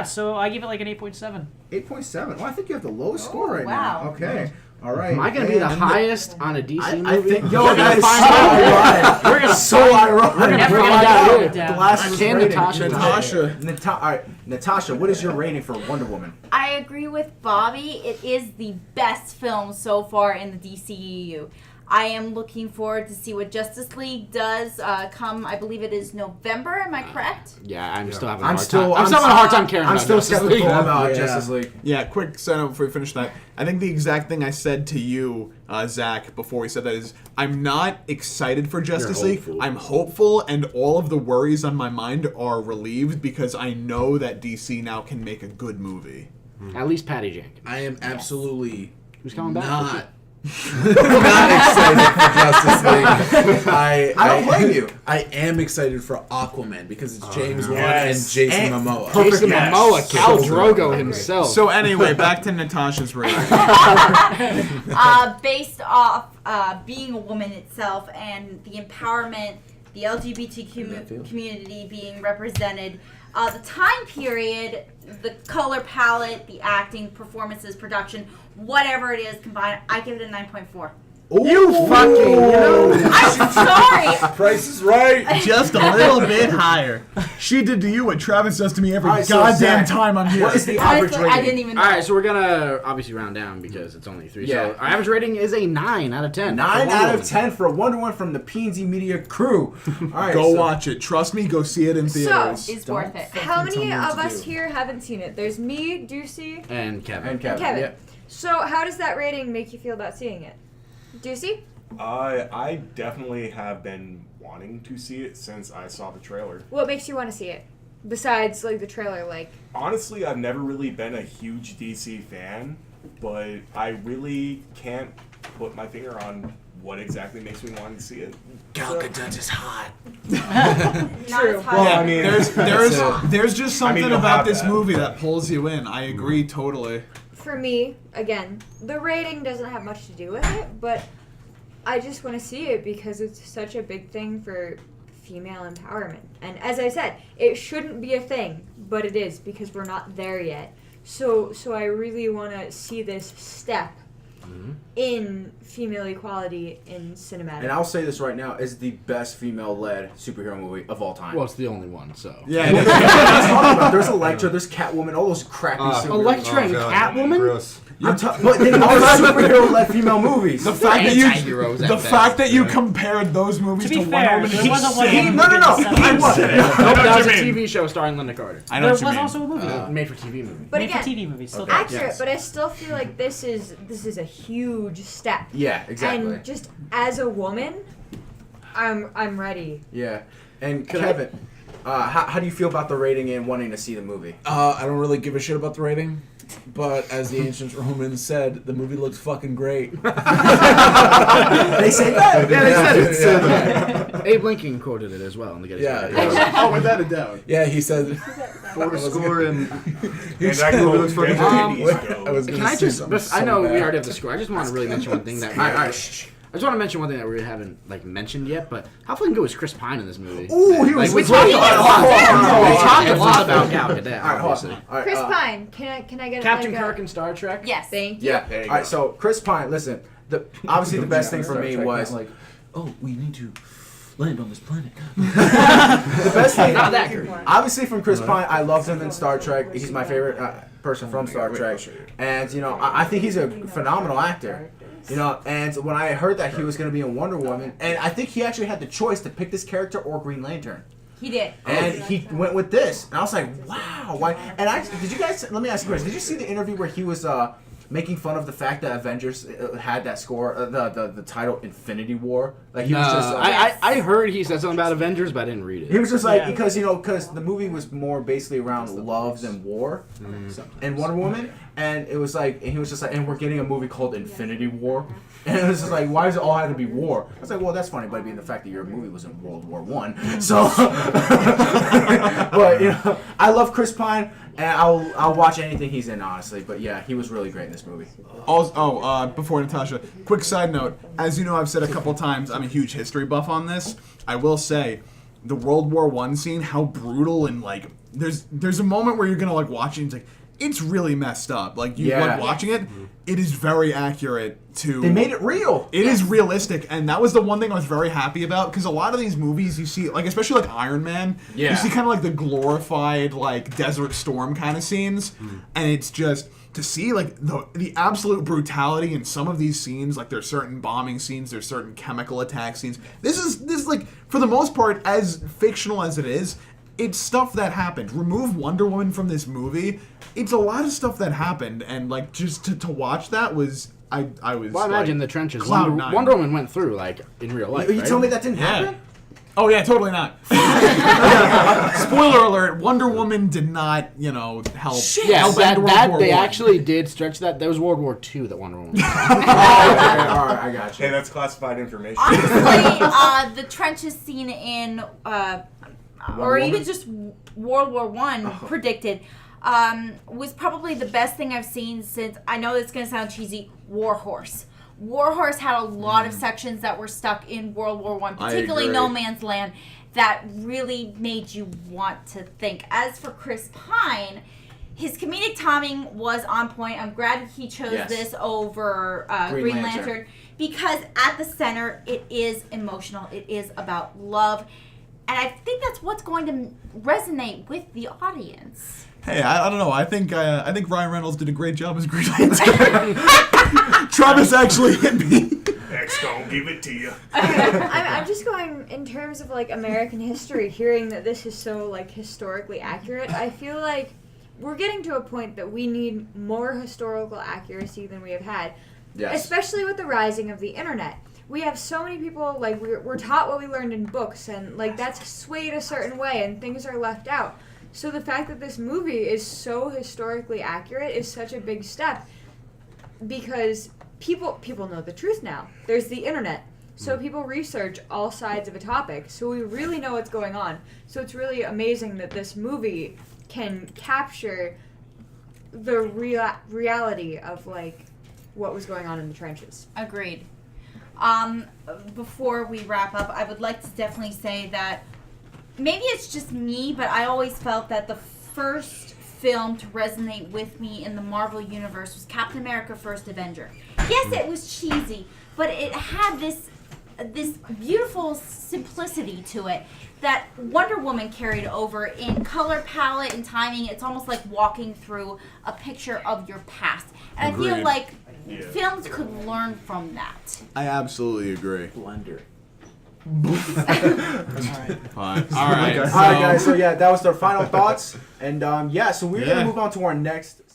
Speaker 4: so I give it like an 8.7.
Speaker 1: 8.7. Well, I think you have the lowest score right
Speaker 3: wow.
Speaker 1: now. Okay. All right.
Speaker 2: Am I going to be the highest on a DC movie?
Speaker 1: I think
Speaker 2: We're
Speaker 1: that is
Speaker 2: find
Speaker 1: so
Speaker 2: out.
Speaker 1: ironic. We're gonna so ironic.
Speaker 2: We're gonna
Speaker 1: We're
Speaker 2: find out.
Speaker 1: out.
Speaker 4: Yeah.
Speaker 1: Glasses
Speaker 2: Can
Speaker 1: rating.
Speaker 2: Natasha.
Speaker 1: All right, Natasha, what is your rating for Wonder Woman?
Speaker 3: I agree with Bobby. It is the best film so far in the DCEU. I am looking forward to see what Justice League does come. I believe it is November. Am I correct?
Speaker 2: Yeah, I'm still having
Speaker 1: I'm
Speaker 2: a hard
Speaker 1: still-
Speaker 2: time.
Speaker 1: I'm
Speaker 2: I'm still having a hard time caring
Speaker 1: I'm
Speaker 2: about
Speaker 1: still
Speaker 2: Justice
Speaker 1: skeptical
Speaker 2: League.
Speaker 1: about Justice League.
Speaker 6: Yeah, quick side note before we finish that. I think the exact thing I said to you, Zach, before we said that is, I'm not excited for Justice League.
Speaker 2: hopeful.
Speaker 6: I'm hopeful, and all of the worries on my mind are relieved because I know that DC now can make a good movie.
Speaker 2: At least Patty Jenkins.
Speaker 10: I am absolutely
Speaker 2: Who's coming back?
Speaker 10: not not excited for Justice League.
Speaker 1: I don't blame you.
Speaker 10: I am excited for Aquaman because it's James Wan
Speaker 9: yes.
Speaker 10: and Jason
Speaker 1: And-
Speaker 10: Momoa.
Speaker 2: Jason
Speaker 1: Yes.
Speaker 2: Momoa, Khal
Speaker 10: So
Speaker 2: Drogo
Speaker 10: good.
Speaker 2: himself.
Speaker 6: So anyway, back to Natasha's rating.
Speaker 3: Based off being a woman itself and the empowerment, the LGBTQ community being represented, the time period, the color palette, the acting, performances, production, whatever it is combined, I give it a 9.4.
Speaker 2: you fucking,
Speaker 3: I'm sorry.
Speaker 10: Price is right.
Speaker 6: Just a little bit higher. She did to you what Travis does to me every
Speaker 1: All right, so
Speaker 6: goddamn
Speaker 1: Zach,
Speaker 6: time I'm here.
Speaker 1: What is the average
Speaker 3: Honestly,
Speaker 1: rating?
Speaker 3: I didn't even know.
Speaker 2: All right, so we're gonna obviously round down because it's only 3.
Speaker 1: Yeah.
Speaker 2: So our average rating is a 9 out of 10.
Speaker 1: 9
Speaker 2: for Wonder
Speaker 1: out of
Speaker 2: Woman.
Speaker 1: 10 for Wonder Woman from the PNZ Media crew. All right,
Speaker 6: Go
Speaker 1: so-
Speaker 6: watch it. Trust me, go see it in theaters.
Speaker 3: It's worth it.
Speaker 7: How many
Speaker 10: tell me what
Speaker 7: of
Speaker 10: to
Speaker 7: us
Speaker 10: do.
Speaker 7: here haven't seen it? There's me, Ducey,
Speaker 2: And Kevin.
Speaker 1: And Kevin.
Speaker 7: Kevin.
Speaker 1: Yeah.
Speaker 7: So how does that rating make you feel about seeing it? Ducey?
Speaker 9: I definitely have been wanting to see it since I saw the trailer.
Speaker 7: What makes you want to see it? Besides, like, the trailer, like...
Speaker 9: Honestly, I've never really been a huge DC fan, but I really can't put my finger on what exactly makes me want to see it.
Speaker 10: Gal Gadot is hot.
Speaker 3: Not as high.
Speaker 9: Well, I mean,
Speaker 6: There's just something
Speaker 9: you'll
Speaker 6: about
Speaker 9: have
Speaker 6: this
Speaker 9: that.
Speaker 6: movie that pulls you in. I agree totally.
Speaker 7: For me, again, the rating doesn't have much to do with it, but I just want to see it because it's such a big thing for female empowerment. And as I said, it shouldn't be a thing, but it is because we're not there yet. So I really want to see this step in female equality in cinematic.
Speaker 1: And I'll say this right now, is the best female-led superhero movie of all time.
Speaker 2: Well, it's the only one, so.
Speaker 6: Yeah, it is.
Speaker 1: That's what I'm talking about. There's Elektra, there's Catwoman, all those crappy superheroes.
Speaker 2: Electra and Catwoman?
Speaker 8: Gross.
Speaker 1: But they are superhero-led female movies.
Speaker 6: The fact that you
Speaker 2: Anti-heroes at
Speaker 6: the
Speaker 2: best,
Speaker 6: fact that you
Speaker 2: right?
Speaker 6: compared those movies
Speaker 4: To
Speaker 6: to,
Speaker 4: be
Speaker 6: Wonder
Speaker 4: fair,
Speaker 6: Woman
Speaker 4: there
Speaker 6: is
Speaker 4: wasn't one
Speaker 6: insane.
Speaker 4: movie in the 70s.
Speaker 2: Nope, that was a
Speaker 6: you mean.
Speaker 2: TV show starring Linda Carter.
Speaker 6: I know
Speaker 4: There
Speaker 6: what you
Speaker 4: was
Speaker 6: mean.
Speaker 4: also a movie.
Speaker 2: Made-for-TV movie.
Speaker 7: But
Speaker 4: Made
Speaker 7: again,
Speaker 4: for TV movies. Still
Speaker 7: accurate,
Speaker 1: Yes.
Speaker 7: but I still feel like this is a huge step.
Speaker 1: Yeah, exactly.
Speaker 7: And just as a woman, I'm ready.
Speaker 1: Yeah. And Kevin, how do you feel about the rating and wanting to see the movie?
Speaker 10: I don't really give a shit about the rating, but as the ancient Romans said, the movie looks fucking great.
Speaker 1: They say that?
Speaker 2: Yeah, they said it.
Speaker 10: Yeah.
Speaker 2: Abe Lincoln quoted it as well in the Gettysburg.
Speaker 10: Yeah.
Speaker 6: Oh, without a doubt.
Speaker 10: Yeah, he said.
Speaker 8: Four score and
Speaker 9: And that
Speaker 8: looks fucking
Speaker 10: I was
Speaker 2: Can
Speaker 10: gonna
Speaker 2: I
Speaker 10: say
Speaker 2: just?
Speaker 10: something
Speaker 2: I know
Speaker 10: so
Speaker 2: we
Speaker 10: bad.
Speaker 2: already have the score. I just want to really mention one thing that.
Speaker 1: All right, shh.
Speaker 2: I just want to mention one thing that we really haven't mentioned yet. But how fucking good was Chris Pine in this movie?
Speaker 1: Ooh, he was
Speaker 2: we
Speaker 1: great.
Speaker 2: talked a lot about Gal Gadot,
Speaker 1: All right, hold
Speaker 2: obviously.
Speaker 1: on. All right,
Speaker 7: Chris Pine, can I get
Speaker 2: Captain
Speaker 7: like
Speaker 2: Kirk in Star Trek.
Speaker 3: Yes.
Speaker 7: Thank you.
Speaker 1: Yeah.
Speaker 9: There you
Speaker 1: All right.
Speaker 9: go.
Speaker 1: So Chris Pine, listen. Obviously the best thing for me was
Speaker 10: like, oh, we need to land on this planet.
Speaker 1: the best thing.
Speaker 2: Not that good.
Speaker 1: Obviously from Chris Pine, I loved him in Star Trek. He's my favorite person from Star Trek, and I think he's a phenomenal actor. And when I heard that he was going to be in Wonder Woman, and I think he actually had the choice to pick this character or Green Lantern.
Speaker 3: He did.
Speaker 1: And he went with this, and I was like, "Wow, why?" And did you guys? Let me ask you a question. Did you see the interview where he was making fun of the fact that Avengers had that score, the title Infinity War? Like he was just.
Speaker 2: I heard he said something about Avengers, but I didn't read it.
Speaker 1: He was just like because the movie was more basically around love than war, and Wonder Woman, and it was like, and he was just like, and we're getting a movie called Infinity War. And it was just like, why does it all have to be war? I was like, well, that's funny, but being the fact that your movie was in World War I. So, but I love Chris Pine, and I'll watch anything he's in, honestly. But yeah, he was really great in this movie.
Speaker 6: Also, before Natasha, quick side note. As you know, I've said a couple times, I'm a huge history buff on this. I will say, the World War I scene, how brutal and like, there's a moment where you're gonna like watch it and it's like, it's really messed up. Like you like watching it, it is very accurate to.
Speaker 1: They made it real.
Speaker 6: It is realistic, and that was the one thing I was very happy about because a lot of these movies you see, like especially like Iron Man, you see kind of like the glorified like Desert Storm kind of scenes, and it's just to see like the absolute brutality in some of these scenes. Like there's certain bombing scenes, there's certain chemical attack scenes. This is like for the most part as fictional as it is. It's stuff that happened. Remove Wonder Woman from this movie. It's a lot of stuff that happened, and like just to watch that was I was.
Speaker 2: Well, I imagine the trenches.
Speaker 6: Cloud
Speaker 2: Wonder Woman went through like in real life.
Speaker 1: You
Speaker 2: right?
Speaker 1: tell me that didn't happen?
Speaker 6: Oh yeah, totally not. Spoiler alert: Wonder Woman did not, help.
Speaker 2: Yes,
Speaker 6: help end World
Speaker 2: that
Speaker 6: War
Speaker 2: they
Speaker 6: I.
Speaker 2: actually did stretch that. That was World War II that Wonder Woman.
Speaker 1: All right, I got you.
Speaker 9: Hey, that's classified information.
Speaker 3: Honestly, the trenches scene in, or even just World War I predicted, was probably the best thing I've seen since, I know it's going to sound cheesy, War Horse. War Horse had a lot of sections that were stuck in World War I, particularly No Man's Land, that really made you want to think. As for Chris Pine, his comedic timing was on point. I'm glad he chose this over Green Lantern because at the center, it is emotional. It is about love. And I think that's what's going to resonate with the audience.
Speaker 6: Hey, I don't know. I think Ryan Reynolds did a great job as Green Lantern. Travis actually hit me.
Speaker 9: X gonna give it to you.
Speaker 7: I'm just going in terms of like American history. Hearing that this is so like historically accurate, I feel like we're getting to a point that we need more historical accuracy than we have had.
Speaker 1: Yes.
Speaker 7: Especially with the rising of the internet. We have so many people, like, we're taught what we learned in books, and, like, that's swayed a certain way, and things are left out. So the fact that this movie is so historically accurate is such a big step, because people know the truth now. There's the internet. So people research all sides of a topic, so we really know what's going on. So it's really amazing that this movie can capture the reality of, like, what was going on in the trenches.
Speaker 3: Agreed. Before we wrap up, I would like to definitely say that maybe it's just me, but I always felt that the first film to resonate with me in the Marvel Universe was Captain America: First Avenger. Yes, it was cheesy, but it had this beautiful simplicity to it that Wonder Woman carried over in color palette and timing. It's almost like walking through a picture of your past. And I feel like films could learn from that.
Speaker 6: I absolutely agree.
Speaker 1: Blender.
Speaker 6: Fine.
Speaker 1: All right, guys. So yeah, that was their final thoughts, and so we're gonna move on to our next